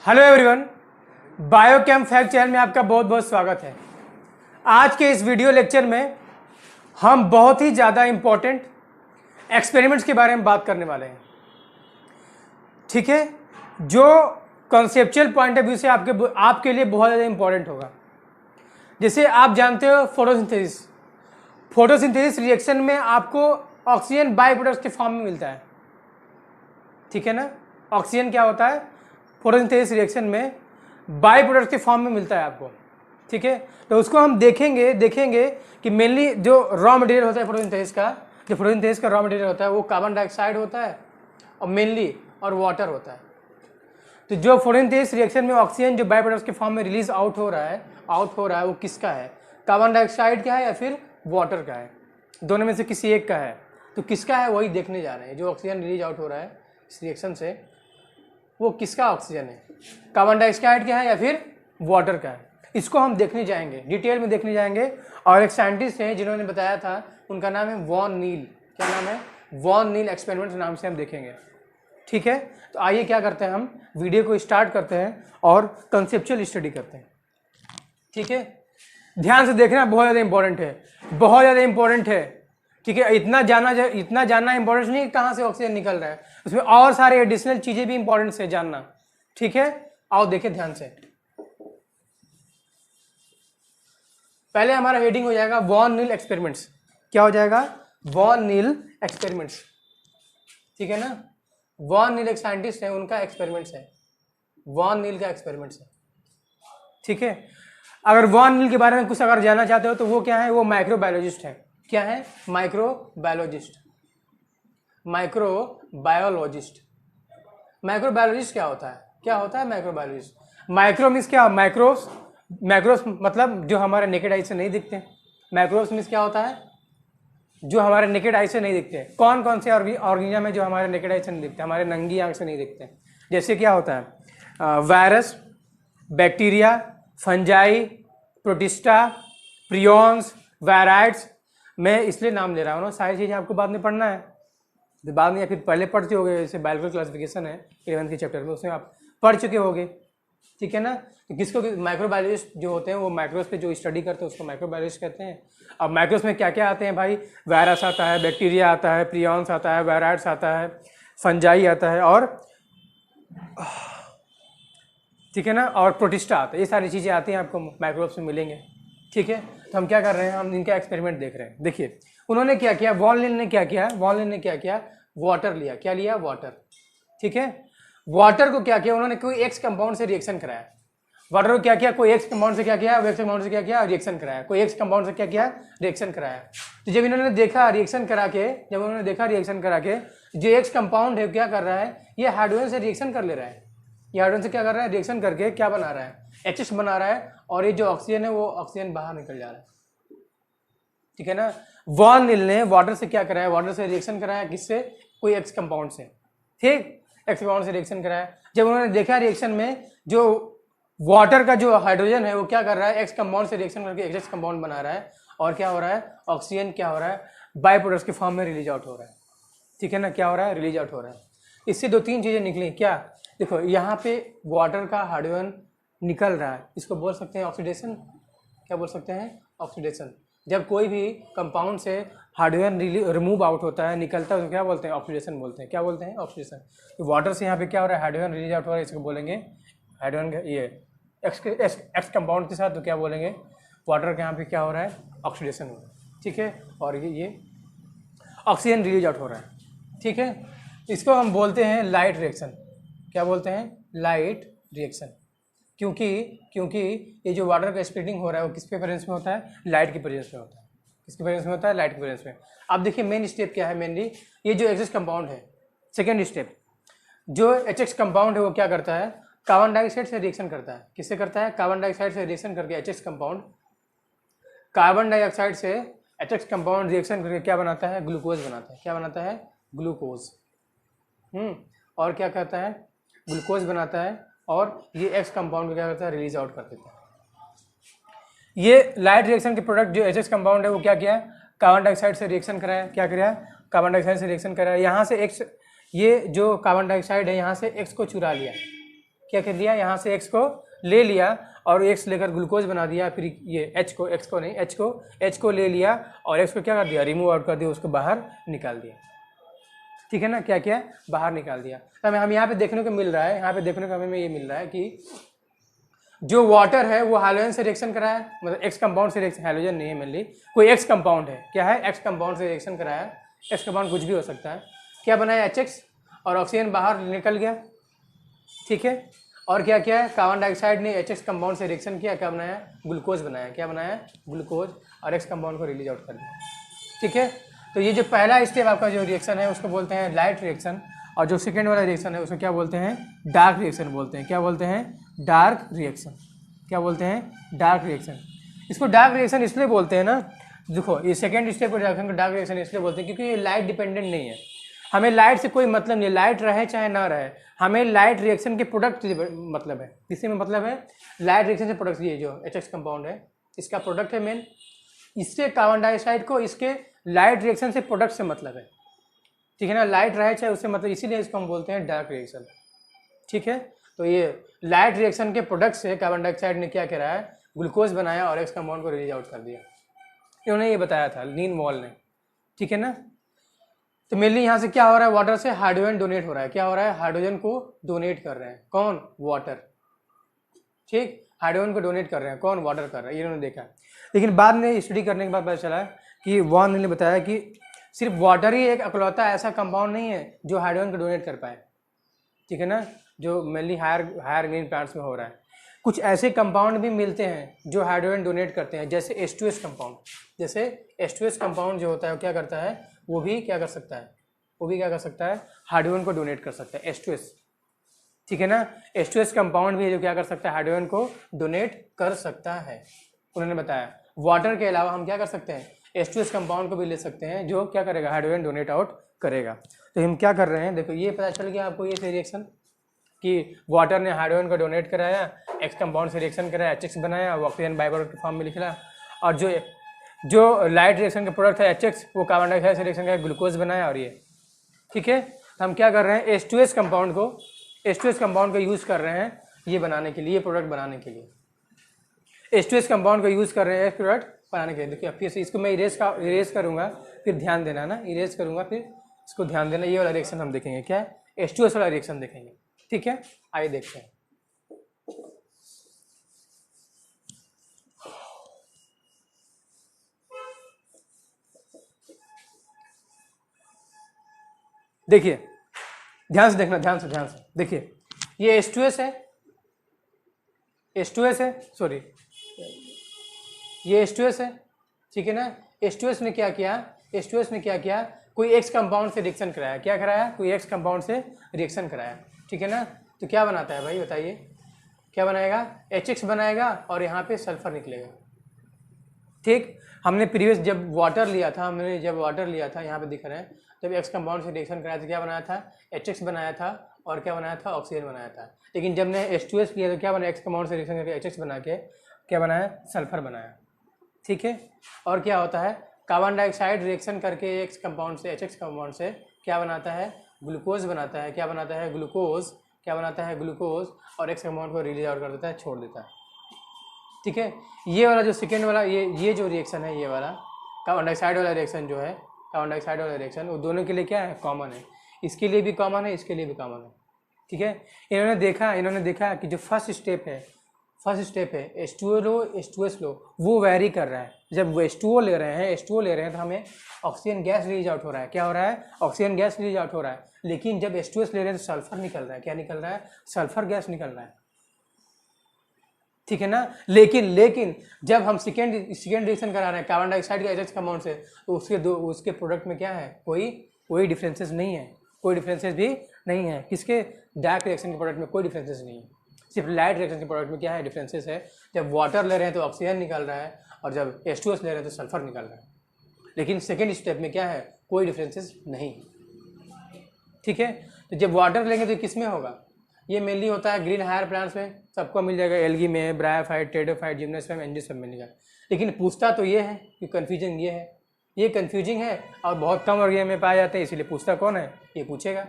Hello everyone, biochem fact channel में आपका बहुत बहुत स्वागत है। आज के इस वीडियो लेक्चर में हम बहुत ही ज़्यादा इम्पोर्टेंट एक्सपेरिमेंट्स के बारे में बात करने वाले हैं। ठीक है, जो कॉन्सेप्चुअल पॉइंट ऑफ व्यू से आपके लिए बहुत ज़्यादा इम्पोर्टेंट होगा। जैसे आप जानते हो फोटोसिंथेसिस रिएक्शन में आपको ऑक्सीजन बाई प्रोडक्ट्स के फॉर्म में मिलता है। ठीक है ना, ऑक्सीजन क्या होता है फोटोसिंथेसिस रिएक्शन में बाई प्रोडक्ट के फॉर्म में मिलता है आपको। ठीक है, तो उसको हम देखेंगे कि मेनली जो रॉ मटेरियल होता है फोटोसिंथेसिस का रॉ मटेरियल होता है वो कार्बन डाइऑक्साइड होता है और मेनली और वाटर होता है। तो जो फोटोसिंथेसिस रिएक्शन में ऑक्सीजन जो बाई प्रोडक्ट्स के फॉर्म में रिलीज आउट हो रहा है वो किसका है, कार्बन डाइऑक्साइड का है या फिर वाटर का है, दोनों में से किसी एक का है। तो किसका है वही देखने जा रहे हैं। जो ऑक्सीजन रिलीज आउट हो रहा है इस रिएक्शन से वो किसका ऑक्सीजन है, कार्बन डाइऑक्साइड का है या फिर वाटर का है। इसको हम देखने जाएंगे, डिटेल में देखने जाएंगे। और एक साइंटिस्ट हैं जिन्होंने बताया था, उनका नाम है वॉन नील। क्या नाम है? वॉन नील एक्सपेरिमेंट नाम से हम देखेंगे। ठीक है, तो आइए क्या करते हैं, हम वीडियो को स्टार्ट करते हैं और कंसेप्चुअल स्टडी करते हैं। ठीक है, ध्यान से देखना, बहुत ज़्यादा इंपॉर्टेंट है, बहुत ज़्यादा इंपॉर्टेंट है। ठीक है, इतना जानना इंपॉर्टेंट नहीं कहाँ से ऑक्सीजन निकल रहा है, उसमें और सारे एडिशनल चीजें भी इंपॉर्टेंट है जानना। ठीक है, आओ देखें ध्यान से। पहले हमारा हेडिंग हो जाएगा वॉन नील एक्सपेरिमेंट्स। क्या हो जाएगा? Van Niel experiments. ठीक है ना, वॉन नील एक साइंटिस्ट है, उनका एक्सपेरिमेंट्स है, वॉन नील का एक्सपेरिमेंट्स है। ठीक है, अगर वॉन नील के बारे में कुछ अगर जानना चाहते हो तो वो क्या है, वो माइक्रोबायोलॉजिस्ट है। क्या है? माइक्रोबायोलॉजिस्ट। माइक्रोबायोलॉजिस्ट क्या होता है? क्या होता है माइक्रोबायोलॉजिस्ट? माइक्रो मीन्स क्या? मैक्रोस मतलब जो हमारे नेकेड आई से नहीं दिखते। मैक्रोस मीन्स क्या होता है? जो हमारे नेकेड आई से नहीं दिखते। कौन कौन से ऑर्गेनिज्म है जो हमारे नेकेड आई से नहीं दिखते, हमारे नंगी आंख से नहीं दिखते? जैसे क्या होता है? Virus, bacteria, fungi, protista, prions, viroids. मैं इसलिए नाम ले रहा हूँ ना, सारी चीज़ें आपको बाद में पढ़ना है, बाद में या फिर पहले पढ़ चुके होगे। जैसे बायोलॉजिकल क्लासिफिकेशन है 11th के चैप्टर में, उसमें आप पढ़ चुके होगे। ठीक है ना, तो किसको माइक्रोबायोलॉजिस्ट जो होते हैं वो माइक्रोस पे जो स्टडी करते हैं उसको माइक्रोबायोलॉजिस्ट कहते हैं। अब माइक्रोस में क्या क्या आते हैं भाई? वायरस आता है, बैक्टीरिया आता है, प्रियॉन्स आता है, वायराइड्स आता है, फंजाई आता है और ठीक है ना, और प्रोटिस्टा आता है। ये सारी चीज़ें आती हैं, आपको माइक्रोब्स में मिलेंगे। ठीक है, तो हम क्या कर रहे हैं, हम इनका एक्सपेरिमेंट देख रहे हैं। देखिए उन्होंने क्या किया, वॉन नील ने क्या किया, वाटर लिया। क्या लिया? वाटर। ठीक है, वाटर को क्या किया उन्होंने, कोई एक्स कंपाउंड से रिएक्शन कराया। वाटर को क्या किया, कोई एक्स कंपाउंड से क्या किया, रिएक्शन कराया। कोई एक्स कंपाउंड से क्या किया, रिएक्शन कराया। तो जब इन्होंने देखा रिएक्शन करा के, जो एक्स कंपाउंड है क्या कर रहा है, ये हाइड्रोजन से रिएक्शन कर ले रहा है। ये हाइड्रोजन से क्या कर रहा है, रिएक्शन करके क्या बना रहा है, एच बना रहा है, और ये जो ऑक्सीजन है वो ऑक्सीजन बाहर निकल जा रहा है। ठीक है ना, वॉन नील ने वाटर से क्या कराया, वाटर से रिएक्शन कराया। किससे? कोई एक्स कंपाउंड से। ठीक, एक्स कंपाउंड से रिएक्शन कराया। जब उन्होंने देखा रिएक्शन में जो वाटर का जो हाइड्रोजन है वो क्या कर रहा है, एक्स कंपाउंड से रिएक्शन करके एक्स कंपाउंड बना रहा है, और क्या हो रहा है, ऑक्सीजन क्या हो रहा है, बाई प्रोडक्ट्स के फॉर्म में रिलीज आउट हो रहा है। ठीक है ना, क्या हो रहा है, रिलीज आउट हो रहा है। इससे दो तीन चीजें निकली। क्या? देखो यहाँ पे वाटर का हाइड्रोजन निकल रहा है, इसको बोल सकते हैं ऑक्सीडेशन। क्या बोल सकते हैं? ऑक्सीडेशन। जब कोई भी कंपाउंड से हाइड्रोजन रिमूव आउट होता है, निकलता है, तो क्या बोलते हैं, ऑक्सीडेशन बोलते हैं। क्या बोलते हैं? ऑक्सीडेशन। तो वाटर से यहाँ पे क्या हो रहा है, हाइड्रोजन रिलीज आउट हो रहा है, इसको बोलेंगे हाइड्रोजन। ये एक्स कंपाउंड के साथ तो क्या बोलेंगे, वाटर के यहाँ पे क्या हो रहा है, ऑक्सीडेशन हो रहा है। ठीक है, और ये ऑक्सीजन रिलीज आउट हो रहा है। ठीक है, इसको हम बोलते हैं लाइट रिएक्शन। क्या बोलते हैं? Light reaction. क्योंकि ये जो वाटर का स्प्लिटिंग हो रहा है वो किसके प्रेजेंस में होता है, लाइट की प्रेजेंस में होता है। किसके प्रेजेंस में होता है, लाइट की प्रेजेंस में। अब देखिए मेन स्टेप क्या है, मेनली ये जो एच कंपाउंड है, सेकेंड स्टेप, जो एच कंपाउंड है वो क्या करता है, कार्बन डाइऑक्साइड से रिएक्शन करता है। किससे करता है? कार्बन डाइऑक्साइड से रिएक्शन करके एच कंपाउंड, कार्बन डाइऑक्साइड से एच कंपाउंड रिएक्शन करके क्या बनाता है, ग्लूकोज बनाता है। क्या बनाता है? ग्लूकोज। और क्या करता है, ग्लूकोज बनाता है, और ये एक्स कंपाउंड क्या करता है, रिलीज आउट कर देता है। ये लाइट रिएक्शन के प्रोडक्ट जो एच कंपाउंड है वो क्या किया, कार्बन डाइऑक्साइड से रिएक्शन कराया। क्या कराया? कार्बन डाइऑक्साइड से रिएक्शन कराया। यहाँ से एक्स, ये जो कार्बन डाइऑक्साइड है यहाँ से एक्स को चुरा लिया। क्या कर दिया, यहाँ से X को ले लिया और X लेकर ग्लूकोज बना दिया, फिर ये H को ले लिया और X को क्या कर दिया, रिमूव आउट कर दिया, उसको बाहर निकाल दिया। ठीक है ना, क्या किया, बाहर निकाल दिया। तो हम यहाँ पे देखने को मिल रहा है, यहाँ पे देखने को हमें ये मिल रहा है कि जो वाटर है वो हाइड्रोजन से रिएक्शन करा है, मतलब X कंपाउंड से रिएक्शन, हाइड्रोजन नहीं है मेनली, कोई X कंपाउंड है, क्या है, X कंपाउंड से रिएक्शन कराया है। X कंपाउंड कुछ भी हो सकता है, क्या बनाया, HX, और ऑक्सीजन बाहर निकल गया। ठीक है, और क्या किया है, कार्बन डाइऑक्साइड ने HX कंपाउंड से रिएक्शन किया, क्या बनाया, ग्लूकोज बनाया, क्या बनाया, ग्लूकोज, और X कंपाउंड को रिलीज आउट कर दिया। ठीक है, तो ये जो पहला स्टेप आपका जो रिएक्शन है उसको बोलते हैं लाइट रिएक्शन, और जो सेकेंड वाला रिएक्शन है उसको क्या बोलते हैं, डार्क रिएक्शन बोलते हैं। क्या बोलते हैं, डार्क रिएक्शन। क्या बोलते हैं, डार्क रिएक्शन। इसको डार्क रिएक्शन इसलिए बोलते हैं ना, देखो ये सेकेंड स्टेप को डार्क रिएक्शन इसलिए बोलते हैं क्योंकि ये लाइट डिपेंडेंट नहीं है, हमें लाइट से कोई मतलब नहीं, लाइट रहे चाहे ना रहे, हमें लाइट रिएक्शन के प्रोडक्ट मतलब है। किसी में मतलब है, लाइट रिएक्शन से प्रोडक्ट, ये जो HX कंपाउंड है इसका प्रोडक्ट है मेन, इससे कार्बन डाइऑक्साइड को इसके लाइट रिएक्शन से प्रोडक्ट से मतलब है। ठीक है ना, लाइट रहे चाहे उससे मतलब, इसीलिए इसको हम बोलते हैं डार्क रिएक्शन। ठीक है, तो ये लाइट रिएक्शन के प्रोडक्ट से कार्बन डाइऑक्साइड ने क्या करा है, ग्लूकोज बनाया और X कंपाउंड को रिलीज आउट कर दिया। इन्होंने ये बताया था लीन वॉल ने। ठीक है ना, तो मेनली यहाँ से क्या हो रहा है, वाटर से हाइड्रोजन डोनेट हो रहा है। क्या हो रहा है, हाइड्रोजन को डोनेट कर रहे हैं, कौन, वाटर। ठीक, हाइड्रोजन को डोनेट कर रहे हैं, कौन, वाटर कर रहा है, इन्होंने देखा। लेकिन बाद में स्टडी करने के बाद पता चला कि वॉन ने बताया कि सिर्फ वाटर ही एक अकलौता ऐसा कंपाउंड नहीं है जो हाइड्रोजन को डोनेट कर पाए। ठीक है ना, जो मेनली हायर ग्रीन प्लांट्स में हो रहा है। कुछ ऐसे कंपाउंड भी मिलते हैं जो हाइड्रोजन डोनेट करते हैं, जैसे H2S कंपाउंड। जैसे H2S कंपाउंड जो होता है वो क्या करता है, वो भी क्या कर सकता है, वो भी क्या कर सकता है, हाइड्रोजन को डोनेट कर सकता है, H2S। ठीक है ना, H2S कंपाउंड भी जो क्या कर सकता है, हाइड्रोजन को डोनेट कर सकता है, उन्होंने बताया। वाटर के अलावा हम क्या कर सकते हैं, H2S कंपाउंड को भी ले सकते हैं जो क्या करेगा, हाइड्रोजन डोनेट आउट करेगा। तो हम क्या कर रहे हैं, देखो ये पता चल गया आपको ये रिएक्शन कि वाटर ने हाइड्रोजन को डोनेट कराया, X कंपाउंड से रिएक्शन कराया, HX बनाया, वो ऑक्सीजन बाई प्रोडक्ट के फॉर्म में निकला, और जो लाइट रिएक्शन का प्रोडक्ट है HX, वो कार्बन डाइऑक्साइड से रिएक्शन का ग्लूकोज बनाया, और ये। ठीक है, तो हम क्या कर रहे हैं, H2S कंपाउंड को यूज़ कर रहे हैं ये बनाने के लिए, ये प्रोडक्ट बनाने के लिए H2S कंपाउंड को यूज़ कर रहे हैं प्रोडक्ट बनाने के लिए। देखिए फिर से इसको मैं इरेज करूँगा, फिर ध्यान देना ना, इरेज करूँगा फिर इसको ध्यान देना। ये वाला रिएक्शन हम देखेंगे, क्या है, H2S वाला रिएक्शन देखेंगे। ठीक है, आइए देखते हैं। देखिए ध्यान से देखना, ध्यान से देखिए, ये H2S है, सॉरी ये H2S है। ठीक है ना, H2S ने क्या किया, कोई X कंपाउंड से रिएक्शन कराया। क्या कराया, कोई X कंपाउंड से रिएक्शन कराया। ठीक है ना, तो क्या बनाता है भाई बताइए, क्या बनाएगा, HX बनाएगा और यहाँ पे सल्फर निकलेगा। ठीक, हमने प्रीवियस जब वाटर लिया था यहाँ पे दिख रहे हैं, जब X कंपाउंड से रिएक्शन कराया तो क्या बनाया था, HX बनाया था, और क्या बनाया था, ऑक्सीजन बनाया था। लेकिन जब ने H2S लिया तो क्या बनाया, X कंपाउंड से रिएक्शन करके HX बना के क्या बनाया, सल्फर बनाया। ठीक है, और क्या होता है, कार्बन डाइऑक्साइड रिएक्शन करके X कंपाउंड से HX कंपाउंड से क्या बनाता है, ग्लूकोज बनाता है। क्या बनाता है, ग्लूकोज। क्या बनाता है, ग्लूकोज, और X कंपाउंड को रिलीज आउट कर देता है, छोड़ देता है। ठीक है, ये वाला जो सेकेंड वाला ये जो रिएक्शन है, ये वाला कार्बन डाइऑक्साइड वाला रिएक्शन जो है, कार्बन डाइऑक्साइड वाला रिएक्शन, वो दोनों के लिए क्या है, कॉमन है। इसके लिए भी कॉमन है, इसके लिए भी कॉमन है। ठीक है, इन्होंने देखा कि जो फर्स्ट स्टेप है H2O लो, H2S लो, वो वैरी कर रहा है। जब वो H2O ले रहे हैं तो हमें ऑक्सीजन गैस रिलीज आउट हो रहा है। क्या हो रहा है, ऑक्सीजन गैस रिलीज आउट हो रहा है। लेकिन जब H2S ले रहे हैं तो सल्फर निकल रहा है। क्या निकल रहा है, सल्फर गैस निकल रहा है। ठीक है ना, लेकिन जब हम सेकेंड रिएक्शन करा रहे हैं कार्बन डाइऑक्साइड का HX कंपाउंड से, तो उसके प्रोडक्ट में क्या है, कोई डिफरेंसेस नहीं है, कोई डिफरेंसेस भी नहीं है। किसके, डार्क रिएक्शन के प्रोडक्ट में कोई डिफरेंसेस नहीं है, सिर्फ लाइट रिएक्शन के प्रोडक्ट में क्या है, डिफरेंसेस है। जब वाटर ले रहे हैं तो ऑक्सीजन निकल रहा है, और जब H2S ले रहे हैं तो सल्फर निकल रहा है। लेकिन सेकेंड स्टेप में क्या है, कोई डिफरेंसेस नहीं। ठीक है, तो जब वाटर लेंगे तो किस में होगा, ये मेनली होता है ग्रीन हायर प्लांट्स में, सबको मिल जाएगा, एल्गी में, ब्रायोफाइट, टेरिडोफाइट, जिम्नोस्पर्म, एंजियोस्पर्म मिलेगा। लेकिन पूछता तो ये है कि कन्फ्यूजन ये कन्फ्यूजिंग है और बहुत कम एरिया में पाए जाते हैं, इसीलिए पूछता कौन है, ये पूछेगा।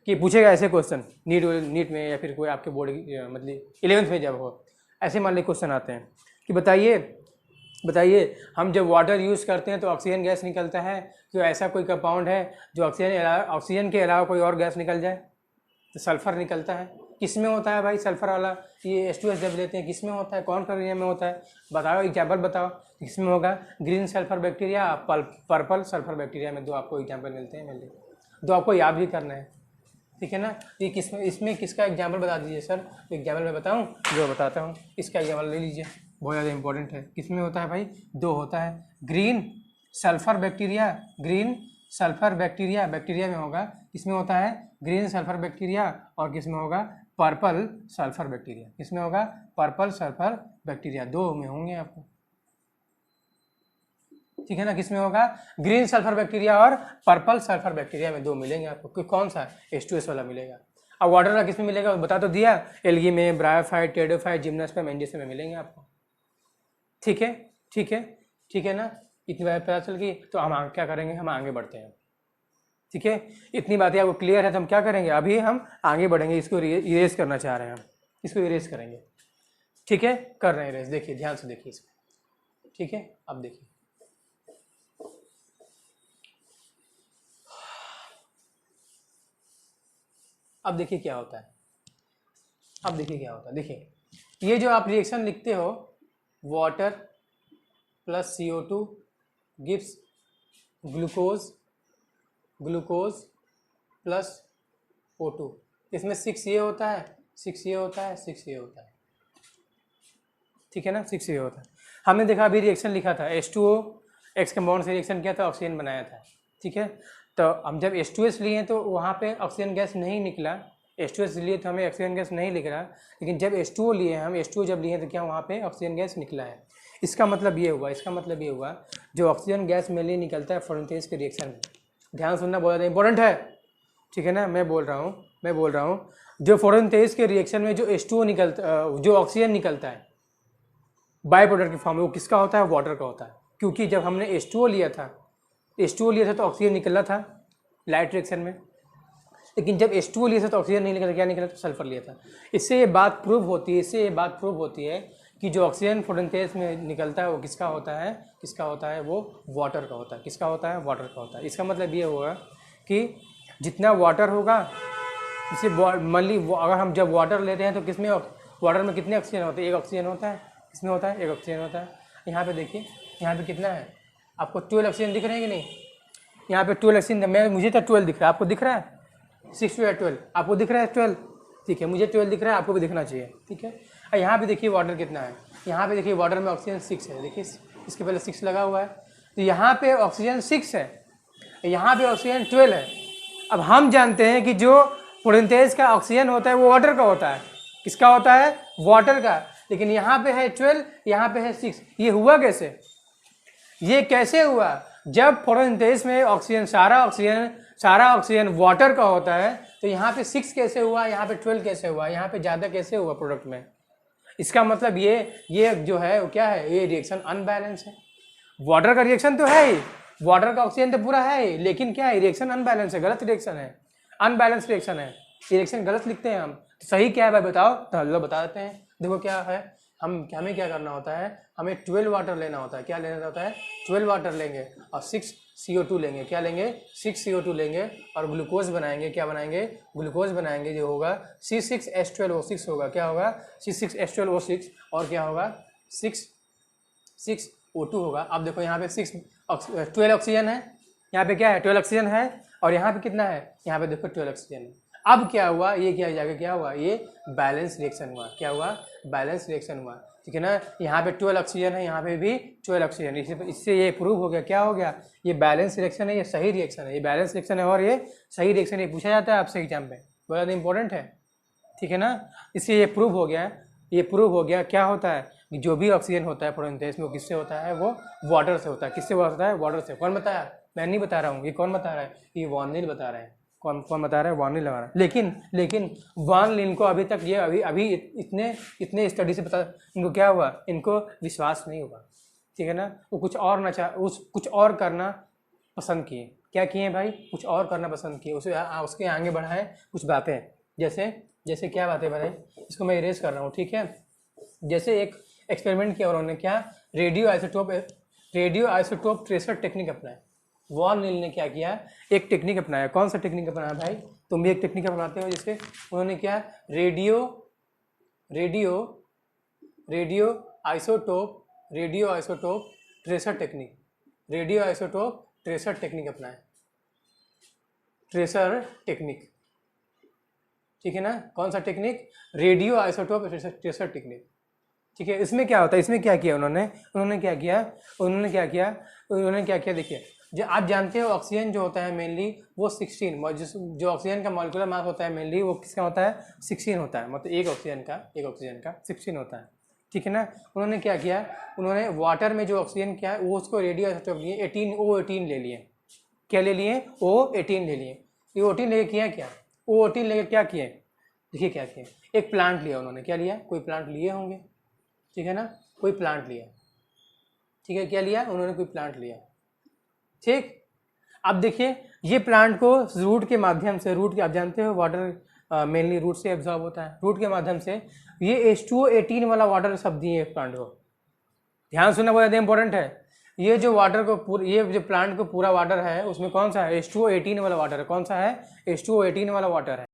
कि पूछेगा ऐसे क्वेश्चन नीट में या फिर कोई आपके बोर्ड मतलब 11th में जब हो, ऐसे मान लीजिए क्वेश्चन आते हैं कि बताइए हम जब वाटर यूज़ करते हैं तो ऑक्सीजन गैस निकलता है, तो ऐसा कोई कंपाउंड है जो ऑक्सीजन के अलावा कोई और गैस निकल जाए, तो सल्फर निकलता है। किस में होता है भाई सल्फर वाला, ये H2S जब लेते हैं किस में होता है, कौन सा रिएक्शन में होता है, बताओ एग्जाम्पल बताओ किस में होगा। Green sulphur bacteria, purple sulphur bacteria में दो आपको एग्जाम्पल मिलते हैं, मिलते दो आपको याद भी करना है, ठीक है ना। ये किस में, इसमें किसका एग्जाम्पल बता दीजिए सर, तो एग्जाम्पल मैं बताऊँ, जो बताता हूँ इसका एग्जाम्पल ले लीजिए, बहुत ज़्यादा इंपॉर्टेंट है। किस में होता है भाई, दो होता है, green sulphur bacteria, green sulphur bacteria bacteria में होगा, किसमें होता है ग्रीन सल्फर बैक्टीरिया, और किसमें होगा पर्पल सल्फर बैक्टीरिया, किसमें होगा पर्पल सल्फर बैक्टीरिया, दो में होंगे आपको, ठीक है ना। किसमें होगा ग्रीन सल्फर बैक्टीरिया और पर्पल सल्फर बैक्टीरिया में दो मिलेंगे आपको, कौन सा H2S वाला मिलेगा। अब वाटर का किस में मिलेगा बता तो दिया, एल्गी में, ब्रायोफाइट, टेरिडोफाइट, जिम्नोस्पर्म, एंजियोस्पर्म में मिलेंगे आपको, ठीक है ठीक है ठीक है ना। इतनी बात पता चल गई, तो हम क्या करेंगे, हम आगे बढ़ते हैं, ठीक है। इतनी बातें आपको क्लियर है, तो हम क्या करेंगे, अभी हम आगे बढ़ेंगे, इसको इरेज करना चाह रहे हैं हम, इसको इरेज करेंगे, ठीक है, कर रहे हैं इरेज। देखिए ध्यान से देखिए इसको, ठीक है। अब देखिए अब देखिए क्या होता है, अब देखिए क्या होता है, देखिए ये जो आप रिएक्शन लिखते हो, water plus CO2 gives glucose plus O2, इसमें 6 ये होता है, 6 ये होता है, 6 ये होता है, ठीक है ना, 6 ये होता है। हमने देखा अभी रिएक्शन लिखा था, H2O X कंपाउंड से रिएक्शन किया था, ऑक्सीजन बनाया था, ठीक है। तो हम जब H2S लिए तो वहाँ पे ऑक्सीजन गैस नहीं निकला, H2S लिए तो हमें ऑक्सीजन गैस नहीं लिख रहा, लेकिन जब H2O लिए हम, H2O जब लिए तो क्या वहाँ पे ऑक्सीजन गैस निकला है। इसका मतलब ये हुआ, जो ऑक्सीजन गैस मेनली निकलता है फोटोसिंथेसिस के रिएक्शन में, ध्यान सुनना बहुत ज़्यादा इंपॉर्टेंट है, ठीक है ना। मैं बोल रहा हूँ जो फोटोसिंथेसिस के रिएक्शन में जो H2O निकलता, जो ऑक्सीजन निकलता है बाय प्रोडक्ट की फॉर्म में, वो किसका होता है, वाटर का होता है। क्योंकि जब हमने H2O लिया था तो ऑक्सीजन निकला था लाइट रिएक्शन में, लेकिन जब H2O लिया था तो ऑक्सीजन नहीं निकला, क्या निकला, तो सल्फर लिया था। इससे ये बात प्रूव होती है कि जो ऑक्सीजन फोटोसिंथेसिस में निकलता है वो किसका होता है, वो वाटर का होता है। किसका होता है, वाटर का होता है। इसका मतलब ये होगा कि जितना वाटर होगा, इसे मान ली अगर हम जब वाटर लेते हैं तो किसमें, वाटर में कितने ऑक्सीजन होते हैं, एक ऑक्सीजन होता है, किसमें होता है, एक ऑक्सीजन होता है। यहाँ पे देखिए, यहाँ पे कितना है, आपको 12 ऑक्सीजन दिख रहे हैं कि नहीं, यहाँ पे 12 ऑक्सीजन, मुझे तो 12 दिख रहा है, आपको दिख रहा है 6 या 12, आपको दिख रहा है 12, ठीक है, मुझे 12 दिख रहा है, आपको भी दिखना चाहिए, ठीक है। और यहाँ पे देखिए वाटर कितना है, यहाँ पे देखिए वाटर में ऑक्सीजन 6 है, देखिए इसके पहले 6 लगा हुआ है, तो यहाँ पे ऑक्सीजन 6 है, यहाँ पे ऑक्सीजन 12 है। अब हम जानते हैं कि जो फोटोसिंथेसिस का ऑक्सीजन होता है वो वाटर का होता है, किसका होता है, वाटर का, लेकिन यहाँ पे है 12, यहाँ पे है 6, ये हुआ कैसे, ये कैसे हुआ, जब फोटोसिंथेसिस में ऑक्सीजन सारा ऑक्सीजन वाटर का होता है, तो यहाँ पे 6 कैसे हुआ, यहाँ पे 12 कैसे हुआ, यहाँ पे ज़्यादा कैसे हुआ प्रोडक्ट में। इसका मतलब ये जो है वो क्या है, ये रिएक्शन अनबैलेंस है। वाटर का रिएक्शन तो है ही, वाटर का ऑक्सीजन तो पूरा है ही, लेकिन क्या है, रिएक्शन अनबैलेंस है, गलत रिएक्शन है, अनबैलेंस रिएक्शन है, रिएक्शन गलत लिखते हैं हम। तो सही क्या है भाई बताओ, तो हम लोग बता देते हैं। देखो क्या है, हमें क्या करना होता है, हमें 12 वाटर लेना होता है, क्या लेना होता है, 12 वाटर लेंगे और 6 CO2 लेंगे, क्या लेंगे, 6 CO2 लेंगे और ग्लूकोज बनाएंगे, क्या बनाएंगे, ग्लूकोज बनाएंगे, जो होगा C6H12O6 होगा, क्या होगा, C6H12O6, और क्या होगा, 6O2 होगा। अब देखो यहाँ पे 12 ऑक्सीजन है, यहाँ पे क्या है, 12 ऑक्सीजन है, और यहाँ पे कितना है, यहाँ पे देखो 12 ऑक्सीजन है। अब क्या हुआ, ये क्या जाकर क्या हुआ, ये बैलेंस रिएक्शन हुआ, क्या हुआ, बैलेंस रिएक्शन हुआ, ठीक है ना। यहाँ पे 12 ऑक्सीजन है, यहाँ पे भी 12 ऑक्सीजन, इससे ये प्रूव हो गया, क्या हो गया, ये बैलेंस रिएक्शन है, ये सही रिएक्शन है, ये बैलेंस रिएक्शन है और ये सही रिएक्शन है, पूछा जाता है आपसे एग्जाम में, बहुत ज़्यादा इंपॉर्टेंट है, ठीक है ना। इससे ये प्रूव हो गया क्या होता है, जो भी ऑक्सीजन होता है फोटोसिंथेसिस में, वो किससे होता है, वो वाटर से होता है। किससे होता है, वाटर से। कौन बताया, मैं नहीं बता रहा हूँ, ये कौन बता रहा है, ये वॉन लीन बता रहे हैं। कौन बता रहा है, वॉन लीन लगा रहा है। लेकिन वॉन लीन को अभी तक ये अभी इतने स्टडी से पता, इनको क्या हुआ, इनको विश्वास नहीं हुआ, ठीक है ना। वो कुछ और करना पसंद किए, क्या किए भाई, कुछ और करना पसंद किए, उसके आगे बढ़ाएं कुछ बातें। जैसे जैसे क्या बातें भाई, इसको मैं इरेज कर रहा हूँ, ठीक है। जैसे एक एक्सपेरिमेंट किया उन्होंने, क्या, रेडियो आइसोटोप ट्रेसर टेक्निक अपनाया। वॉन नील ने क्या किया, एक टेक्निक अपनाया। कौन सा टेक्निक अपनाया भाई, तुम भी एक टेक्निक अपनाते हो। जिससे उन्होंने क्या, रेडियो आइसोटोप ट्रेसर टेक्निक अपनाया। ट्रेसर टेक्निक, ठीक है ना। कौन सा technique, radio isotope tracer technique, ठीक है। इसमें क्या होता है, इसमें क्या किया उन्होंने क्या किया, देखिए, जो आप जानते हो ऑक्सीजन जो होता है मेनली वो 16, जो ऑक्सीजन का मॉलिक्यूलर मास होता है मेनली वो किसका होता है, 16 होता है। मतलब एक ऑक्सीजन का 16 होता है, ठीक है ना। उन्होंने क्या किया, उन्होंने वाटर में जो ऑक्सीजन क्या है वो उसको रेडियो आइसोटोप लिए 18 ले लिए। क्या ले लिए, O18 ले लिए। ये O18 लेके किया क्या, O18 लेके क्या किए, देखिए क्या किए, एक प्लांट लिया उन्होंने। क्या लिया, कोई प्लांट लिए होंगे, ठीक है ना, कोई प्लांट लिया, ठीक है। क्या लिया उन्होंने, कोई प्लांट लिया, ठीक। अब देखिए ये प्लांट को रूट के माध्यम से, आप जानते हो वाटर मेनली रूट से एब्जॉर्ब होता है, रूट के माध्यम से ये H2O18 वाला वाटर सब दिए प्लांट को। ध्यान सुनना बहुत ज़्यादा इंपॉर्टेंट है। ये जो वाटर को ये जो प्लांट को पूरा वाटर है उसमें कौन सा है, H2O18 वाला वाटर है। कौन सा है, H2O18 वाला वाटर